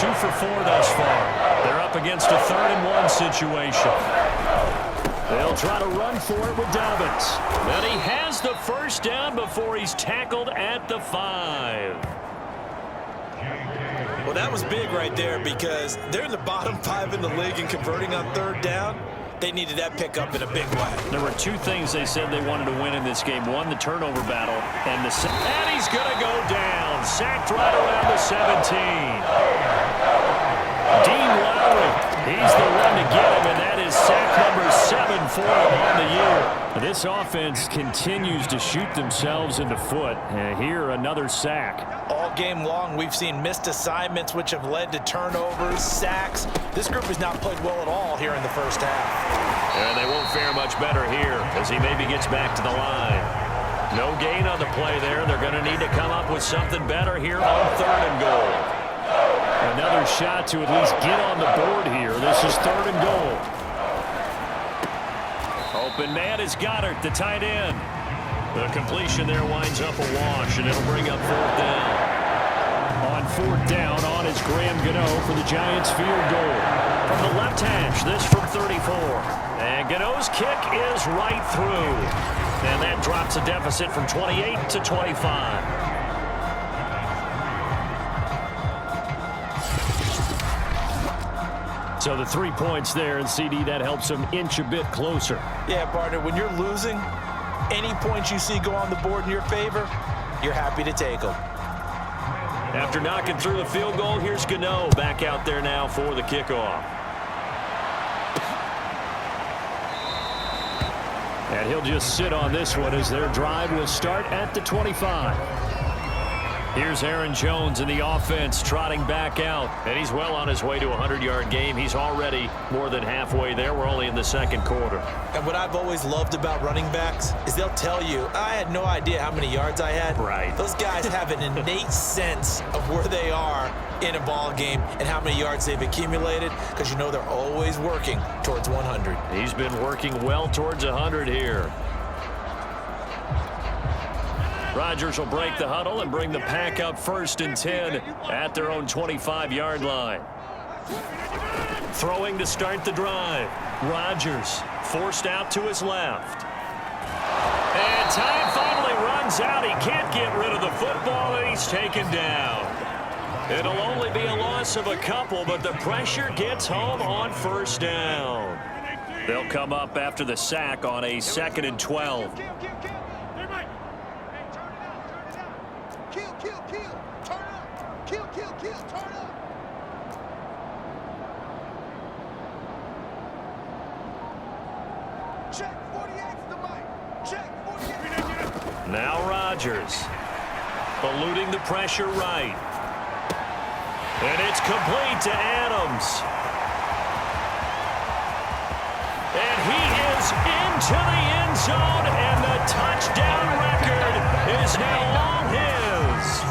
2 for 4 thus far. They're up against a 3rd-and-1 situation. They'll try to run for it with Dobbins. And he has the first down before he's tackled at the 5. Well, that was big right there because they're in the bottom 5 in the league and converting on 3rd down. They needed that pickup in a big way. There were 2 things they said they wanted to win in this game. One, the turnover battle, and he's going to go down. Sacked right around the 17. Dean Lowry, he's the one to get him, and that is sack number 7 for him on the year. This offense continues to shoot themselves in the foot. Here, another sack. All game long, we've seen missed assignments, which have led to turnovers, sacks. This group has not played well at all here in the first half. And they won't fare much better here as he maybe gets back to the line. No gain on the play there. They're going to need to come up with something better here on 3rd and goal. Another shot to at least get on the board here. This is 3rd and goal. Open man is Goddard, the tight end. The completion there winds up a wash, and it'll bring up 4th down. On 4th down, on is Graham Gano for the Giants field goal. From the left hash, this from 34. And Gano's kick is right through. And that drops a deficit from 28 to 25. So the 3 points there, and CD, that helps them inch a bit closer. Yeah, partner, when you're losing, any points you see go on the board in your favor, you're happy to take them. After knocking through the field goal, here's Gano back out there now for the kickoff. And he'll just sit on this one as their drive will start at the 25. Here's Aaron Jones in the offense trotting back out. And he's well on his way to a 100-yard game. He's already more than halfway there. We're only in the 2nd quarter. And what I've always loved about running backs is they'll tell you, I had no idea how many yards I had. Right. Those guys have an innate sense of where they are in a ball game and how many yards they've accumulated because you know they're always working towards 100. He's been working well towards 100 here. Rodgers will break the huddle and bring the pack up 1st and 10 at their own 25-yard line. Throwing to start the drive. Rodgers forced out to his left. And time finally runs out. He can't get rid of the football, and he's taken down. It'll only be a loss of a couple, but the pressure gets home on 1st down. They'll come up after the sack on a 2nd and 12. Now Rodgers, eluding the pressure right. And it's complete to Adams. And he is into the end zone, and the touchdown record is now all his.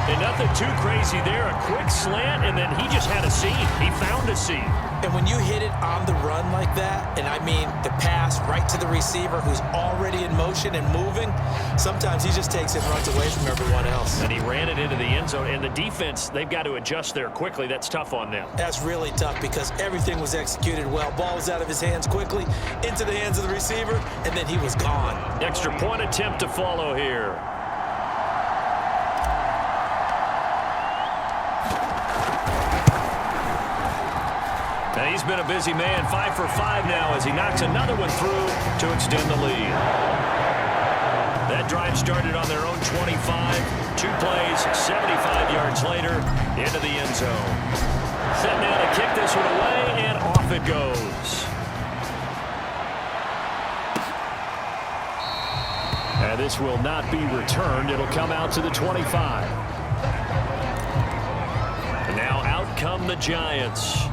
And nothing too crazy there. A quick slant, and then he just had a seam. He found a seam. And when you hit it on the run like that, and I mean the pass right to the receiver who's already in motion and moving, sometimes he just takes it and runs away from everyone else. And he ran it into the end zone. And the defense, they've got to adjust there quickly. That's tough on them. That's really tough because everything was executed well. Ball was out of his hands quickly, into the hands of the receiver, and then he was gone. Extra point attempt to follow here. Now he's been a busy man, 5 for 5 now as he knocks another one through to extend the lead. That drive started on their own 25. 2 plays, 75 yards later, into the end zone. Set now to kick this one away, and off it goes. And this will not be returned. It'll come out to the 25. And now out come the Giants.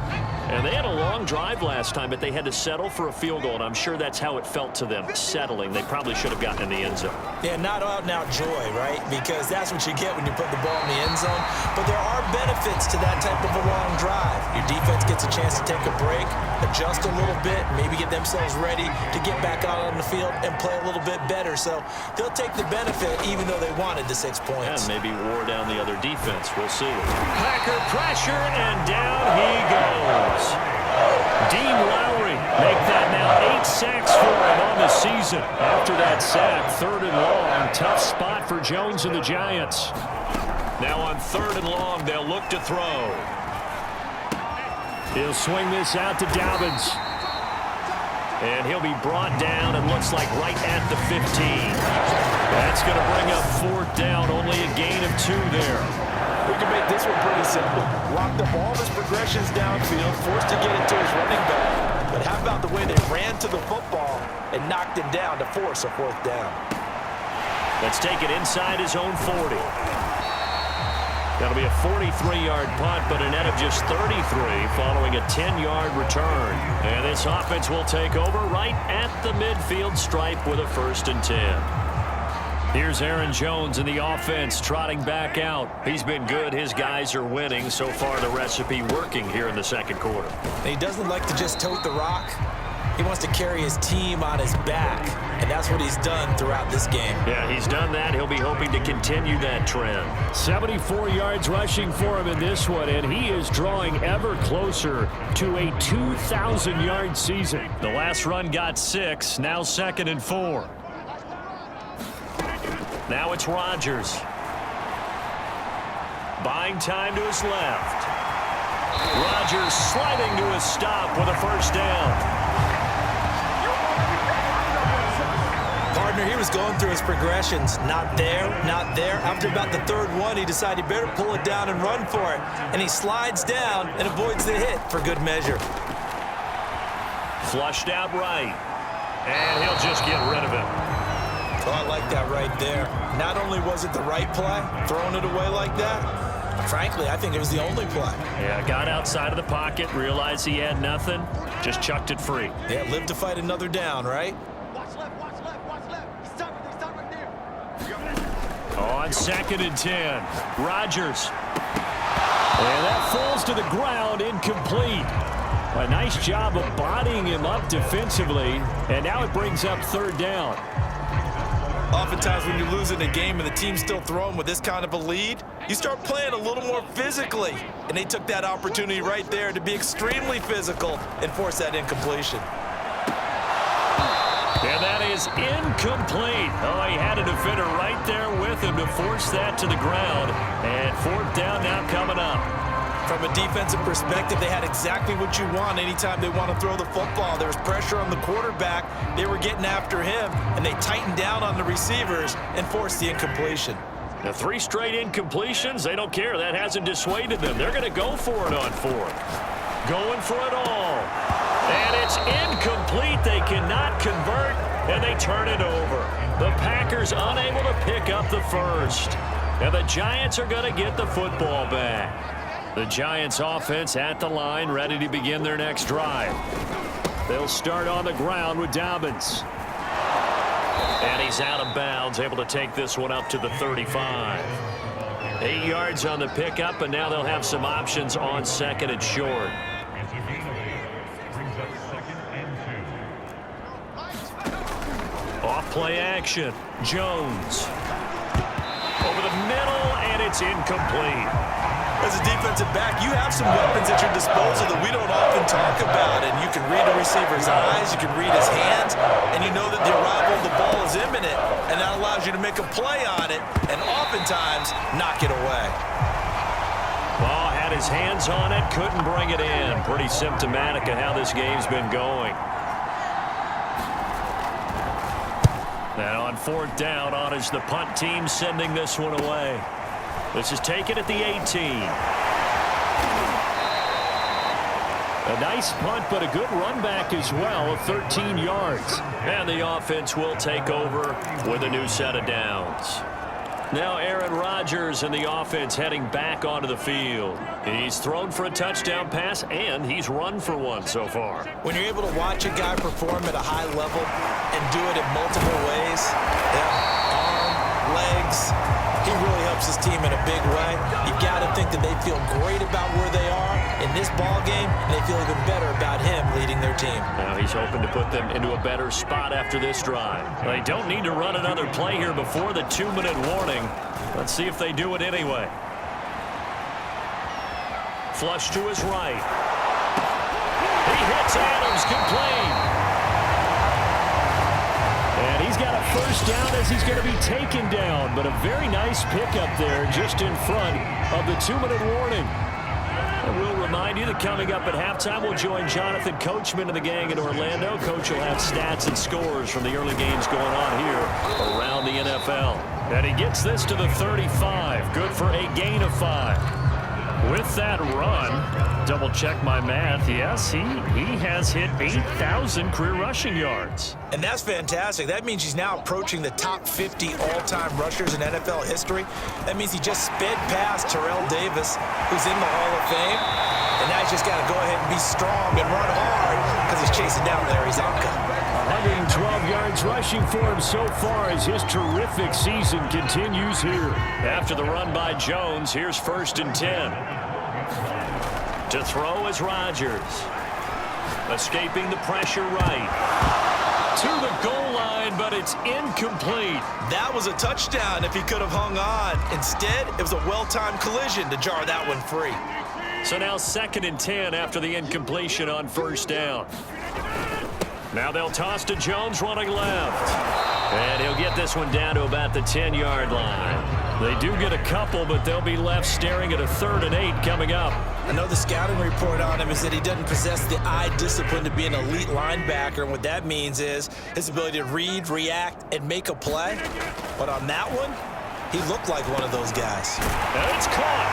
And they had a long drive last time, but they had to settle for a field goal, and I'm sure that's how it felt to them, settling. They probably should have gotten in the end zone. Yeah, not out-and-out joy, right? Because that's what you get when you put the ball in the end zone. But there are benefits to that type of a long drive. Your defense gets a chance to take a break, adjust a little bit, maybe get themselves ready to get back out on the field and play a little bit better. So they'll take the benefit even though they wanted the 6 points. And maybe wore down the other defense. We'll see. Packer pressure, and down he goes. Dean Lowry make that now 8 sacks for him on the season. After that sack, 3rd and long. Tough spot for Jones and the Giants. Now on 3rd and long, they'll look to throw. He'll swing this out to Dobbins. And he'll be brought down and looks like right at the 15. That's going to bring up 4th down, only a gain of 2 there. We can make this one pretty simple. Locked up all his progressions downfield, forced to get it to his running back. But how about the way they ran to the football and knocked him down to force a 4th down? Let's take it inside his own 40. That'll be a 43-yard punt, but a net of just 33 following a 10-yard return. And this offense will take over right at the midfield stripe with a 1st and 10. Here's Aaron Jones in the offense trotting back out. He's been good. His guys are winning. So far, the recipe working here in the 2nd quarter. And he doesn't like to just tote the rock. He wants to carry his team on his back, and that's what he's done throughout this game. Yeah, he's done that. He'll be hoping to continue that trend. 74 yards rushing for him in this one, and he is drawing ever closer to a 2,000-yard season. The last run got 6, now 2nd and 4. Now it's Rodgers. Buying time to his left. Rodgers sliding to his stop with a 1st down. Partner, he was going through his progressions. Not there, not there. After about the 3rd one, he decided he better pull it down and run for it. And he slides down and avoids the hit for good measure. Flushed out right. And he'll just get rid of it. Oh, I like that right there. Not only was it the right play, throwing it away like that, frankly, I think it was the only play. Yeah, got outside of the pocket, realized he had nothing, just chucked it free. Yeah, live to fight another down, right? Watch left, watch left, watch left. He's stopping right there. On 2nd and 10, Rodgers. And that falls to the ground, incomplete. A nice job of bodying him up defensively, and now it brings up 3rd down. Oftentimes when you're losing a game and the team's still throwing with this kind of a lead, you start playing a little more physically. And they took that opportunity right there to be extremely physical and force that incompletion. And that is incomplete. Oh, he had a defender right there with him to force that to the ground. And 4th down now coming up. From a defensive perspective, they had exactly what you want anytime they want to throw the football. There was pressure on the quarterback. They were getting after him, and they tightened down on the receivers and forced the incompletion. The 3 straight incompletions, they don't care. That hasn't dissuaded them. They're going to go for it on 4th. Going for it all. And it's incomplete. They cannot convert, and they turn it over. The Packers unable to pick up the 1st. And the Giants are going to get the football back. The Giants offense at the line, ready to begin their next drive. They'll start on the ground with Dobbins. And he's out of bounds, able to take this one up to the 35. 8 yards on the pickup, and now they'll have some options on 2nd and short. Off play action. Jones. Over the middle, and it's incomplete. As a defensive back, you have some weapons at your disposal that we don't often talk about. And you can read a receiver's eyes, you can read his hands, and you know that the arrival of the ball is imminent. And that allows you to make a play on it and oftentimes knock it away. Ball had his hands on it, couldn't bring it in. Pretty symptomatic of how this game's been going. And on 4th down, on is the punt team sending this one away. This is taken at the 18. A nice punt, but a good run back as well of 13 yards. And the offense will take over with a new set of downs. Now Aaron Rodgers and the offense heading back onto the field. He's thrown for a touchdown pass, and he's run for one so far. When you're able to watch a guy perform at a high level and do it in multiple ways, arm, legs, he really helps his team in a big way. You've got to think that they feel great about where they are in this ball game, and they feel even better about him leading their team. Now he's hoping to put them into a better spot after this drive. They don't need to run another play here before the 2-minute warning. Let's see if they do it anyway. Flush to his right. He hits Adams, complete. And he's got a first down as he's going to be taken down, but a very nice pickup there just in front of the 2-minute warning. And we'll remind you that coming up at halftime, we'll join Jonathan Coachman and the gang in Orlando. Coach will have stats and scores from the early games going on here around the NFL. And he gets this to the 35. Good for a gain of 5. With that run, double check my math. Yes, he has hit 8,000 career rushing yards. And that's fantastic. That means he's now approaching the top 50 all-time rushers in NFL history. That means he just sped past Terrell Davis, who's in the Hall of Fame. And now he's just got to go ahead and be strong and run hard because he's chasing down Larry Zonka. 112 yards rushing for him so far as his terrific season continues here. After the run by Jones, here's 1st and 10. To throw is Rodgers. Escaping the pressure right. To the goal line, but it's incomplete. That was a touchdown if he could have hung on. Instead, it was a well-timed collision to jar that one free. So now 2nd and 10 after the incompletion on 1st down. Now they'll toss to Jones running left. And he'll get this one down to about the 10-yard line. They do get a couple, but they'll be left staring at a 3rd and 8 coming up. I know the scouting report on him is that he doesn't possess the eye discipline to be an elite linebacker, and what that means is his ability to read, react, and make a play. But on that one, he looked like one of those guys. And it's caught.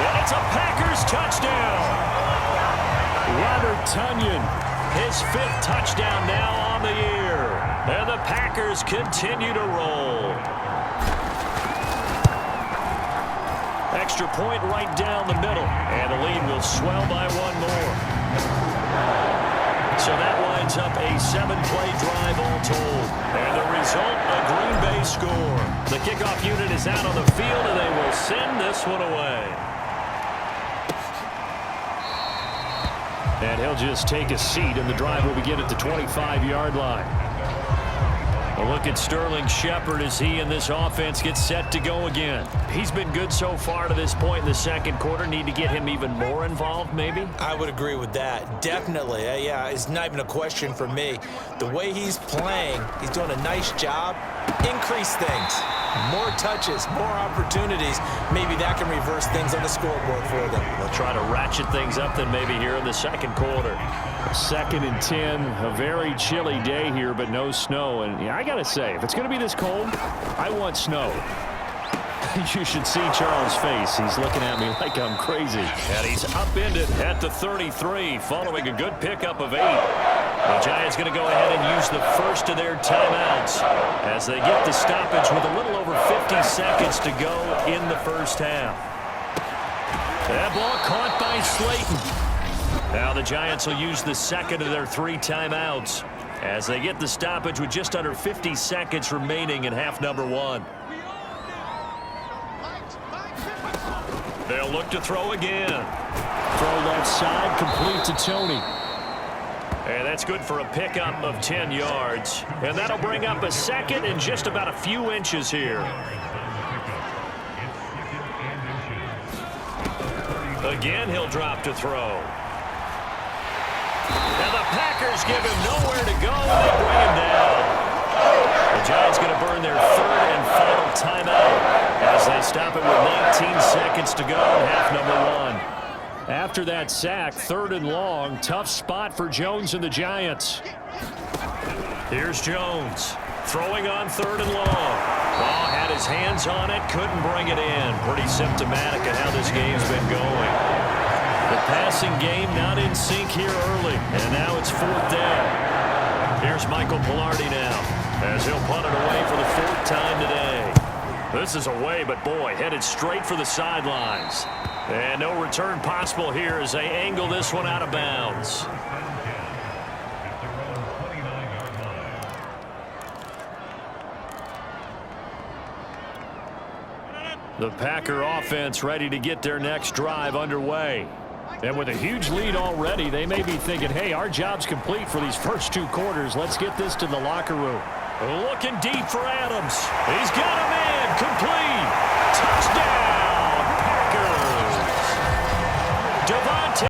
And it's a Packers touchdown. Robert Tonyan, his 5th touchdown now on the year. And the Packers continue to roll. Extra point right down the middle. And the lead will swell by 1 more. So that winds up a 7-play drive all told. And the result, a Green Bay score. The kickoff unit is out on the field, and they will send this one away. And he'll just take a seat, and the drive will begin at the 25-yard line. A look at Sterling Shepard as he and this offense get set to go again. He's been good so far to this point in the 2nd quarter. Need to get him even more involved, maybe? I would agree with that. Definitely. Yeah, it's not even a question for me. The way he's playing, he's doing a nice job. Increase things. More touches, more opportunities. Maybe that can reverse things on the scoreboard for them. They'll try to ratchet things up then maybe here in the 2nd quarter. 2nd and 10, a very chilly day here, but no snow. And yeah, I got to say, if it's going to be this cold, I want snow. You should see Charles' face. He's looking at me like I'm crazy. And he's upended at the 33 following a good pickup of 8. The Giants going to go ahead and use the first of their timeouts as they get the stoppage with a little over 50 seconds to go in the 1st half. That ball caught by Slayton. Now the Giants will use the 2nd of their 3 timeouts as they get the stoppage with just under 50 seconds remaining in half number 1. They'll look to throw again. Throw left side, complete to Tony. And that's good for a pickup of 10 yards. And that'll bring up a 2nd and just about a few inches here. Again, he'll drop to throw. And the Packers give him nowhere to go, and they bring him down. The Giants going to burn their 3rd and final timeout as they stop it with 19 seconds to go in half number 1. After that sack, 3rd and long, tough spot for Jones and the Giants. Here's Jones, throwing on 3rd and long. Ball had his hands on it, couldn't bring it in. Pretty symptomatic of how this game's been going. The passing game not in sync here early, and now it's 4th down. Here's Michael Pilardi now, as he'll punt it away for the 4th time today. This is away, but boy, headed straight for the sidelines. And no return possible here as they angle this one out of bounds. The Packer offense ready to get their next drive underway. And with a huge lead already, they may be thinking, hey, our job's complete for these first 2 quarters. Let's get this to the locker room. Looking deep for Adams. He's got a man. Complete. Touchdown, Packers. Devontae.